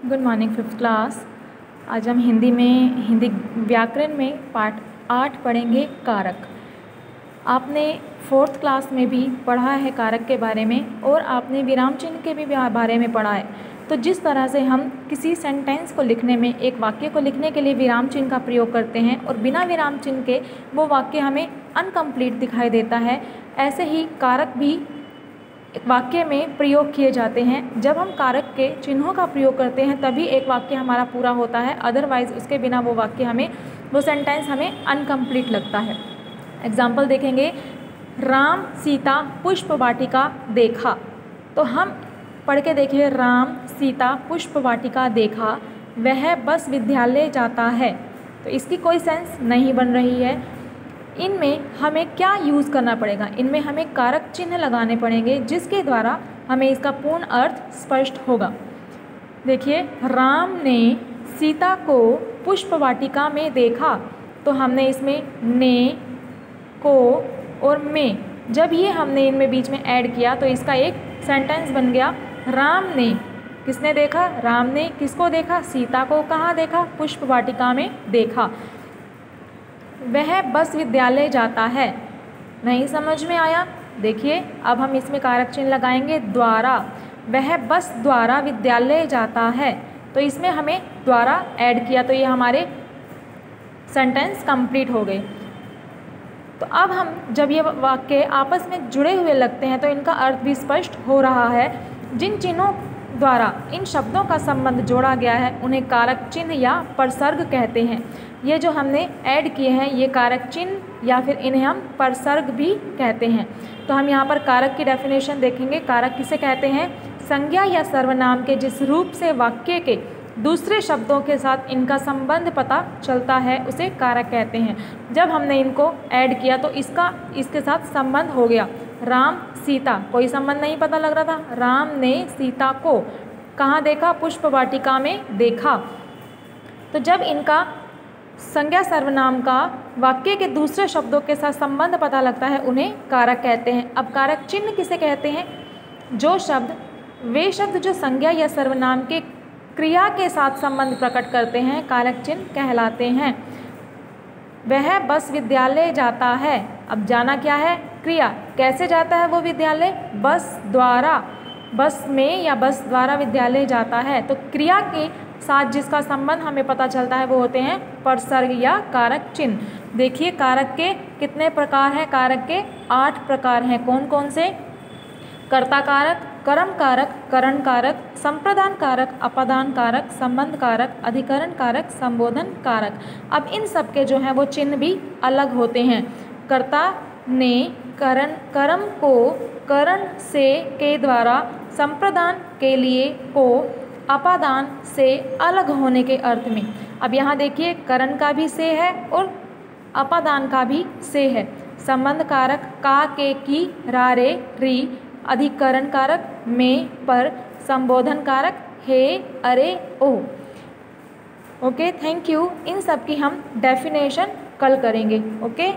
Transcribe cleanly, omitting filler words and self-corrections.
Good morning fifth class. आज हम हिंदी व्याकरण में पाठ 8 पढ़ेंगे कारक। आपने फोर्थ क्लास में भी पढ़ा है कारक के बारे में और आपने विराम चिन्ह के भी बारे में पढ़ा है। तो जिस तरह से हम किसी सेंटेंस को लिखने में, एक वाक्य को लिखने के लिए विराम चिन्ह का प्रयोग करते हैं और बिना विराम चिन्ह के वो वाक्य हमें अनकम्प्लीट दिखाई देता है, ऐसे ही कारक भी वाक्य में प्रयोग किए जाते हैं। जब हम कारक के चिन्हों का प्रयोग करते हैं तभी एक वाक्य हमारा पूरा होता है, अदरवाइज़ उसके बिना वो वाक्य वो सेंटेंस हमें अनकम्प्लीट लगता है। एग्जाम्पल देखेंगे, राम सीता पुष्प वाटिका देखा। तो हम पढ़ के देखिए, राम सीता पुष्प वाटिका देखा, वह बस विद्यालय जाता है। तो इसकी कोई सेंस नहीं बन रही है। इनमें हमें क्या यूज़ करना पड़ेगा? इनमें हमें कारक चिन्ह लगाने पड़ेंगे जिसके द्वारा हमें इसका पूर्ण अर्थ स्पष्ट होगा। देखिए, राम ने सीता को पुष्प वाटिका में देखा। तो हमने इसमें ने, को और में, जब ये हमने इनमें बीच में ऐड किया तो इसका एक सेंटेंस बन गया। राम ने किसने देखा? राम ने किसको देखा? सीता को। कहाँ देखा? पुष्प वाटिका में देखा। वह बस विद्यालय जाता है। नहीं समझ में आया? देखिए, अब हम इसमें कारक चिन्ह लगाएंगे द्वारा। वह बस द्वारा विद्यालय जाता है। तो इसमें हमें द्वारा ऐड किया तो ये हमारे सेंटेंस कंप्लीट हो गए। तो अब हम जब ये वाक्य आपस में जुड़े हुए लगते हैं तो इनका अर्थ भी स्पष्ट हो रहा है। जिन चिन्हों द्वारा इन शब्दों का संबंध जोड़ा गया है उन्हें कारक चिन्ह या परसर्ग कहते हैं। ये जो हमने ऐड किए हैं ये कारक चिन्ह या फिर इन्हें हम परसर्ग भी कहते हैं। तो हम यहाँ पर कारक की डेफिनेशन देखेंगे। कारक किसे कहते हैं? संज्ञा या सर्वनाम के जिस रूप से वाक्य के दूसरे शब्दों के साथ इनका संबंध पता चलता है उसे कारक कहते हैं। जब हमने इनको ऐड किया तो इसके साथ संबंध हो गया। राम सीता, कोई संबंध नहीं पता लग रहा था। राम ने सीता को कहाँ देखा? पुष्प वाटिका में देखा। तो जब इनका संज्ञा सर्वनाम का वाक्य के दूसरे शब्दों के साथ संबंध पता लगता है उन्हें कारक कहते हैं। अब कारक चिन्ह किसे कहते हैं? वे शब्द जो संज्ञा या सर्वनाम के क्रिया के साथ संबंध प्रकट करते हैं कारक चिन्ह कहलाते हैं। वह बस विद्यालय जाता है। अब जाना क्या है? क्रिया। कैसे जाता है वो विद्यालय? बस द्वारा। बस में या बस द्वारा विद्यालय जाता है। तो क्रिया के साथ जिसका संबंध हमें पता चलता है वो होते हैं परसर्ग या कारक चिन्ह। देखिए, कारक के कितने प्रकार हैं? कारक के 8 प्रकार हैं। कौन कौन से? कर्ता कारक, कर्म कारक, करण कारक, संप्रदान कारक, अपादान कारक, संबंध कारक, अधिकरण कारक, संबोधन कारक। अब इन सब के जो हैं वो चिन्ह भी अलग होते हैं। कर्ता ने कर्म को करण से के द्वारा, संप्रदान के लिए को, अपादान से अलग होने के अर्थ में। अब यहाँ देखिए, करण का भी से है और अपादान का भी से है। संबंध कारक का, के, की, रा, रे, री, अधिकरण कारक में, पर, संबोधन कारक हे, अरे, ओ। Okay, thank you. इन सब की हम डेफिनेशन कल करेंगे। ओके।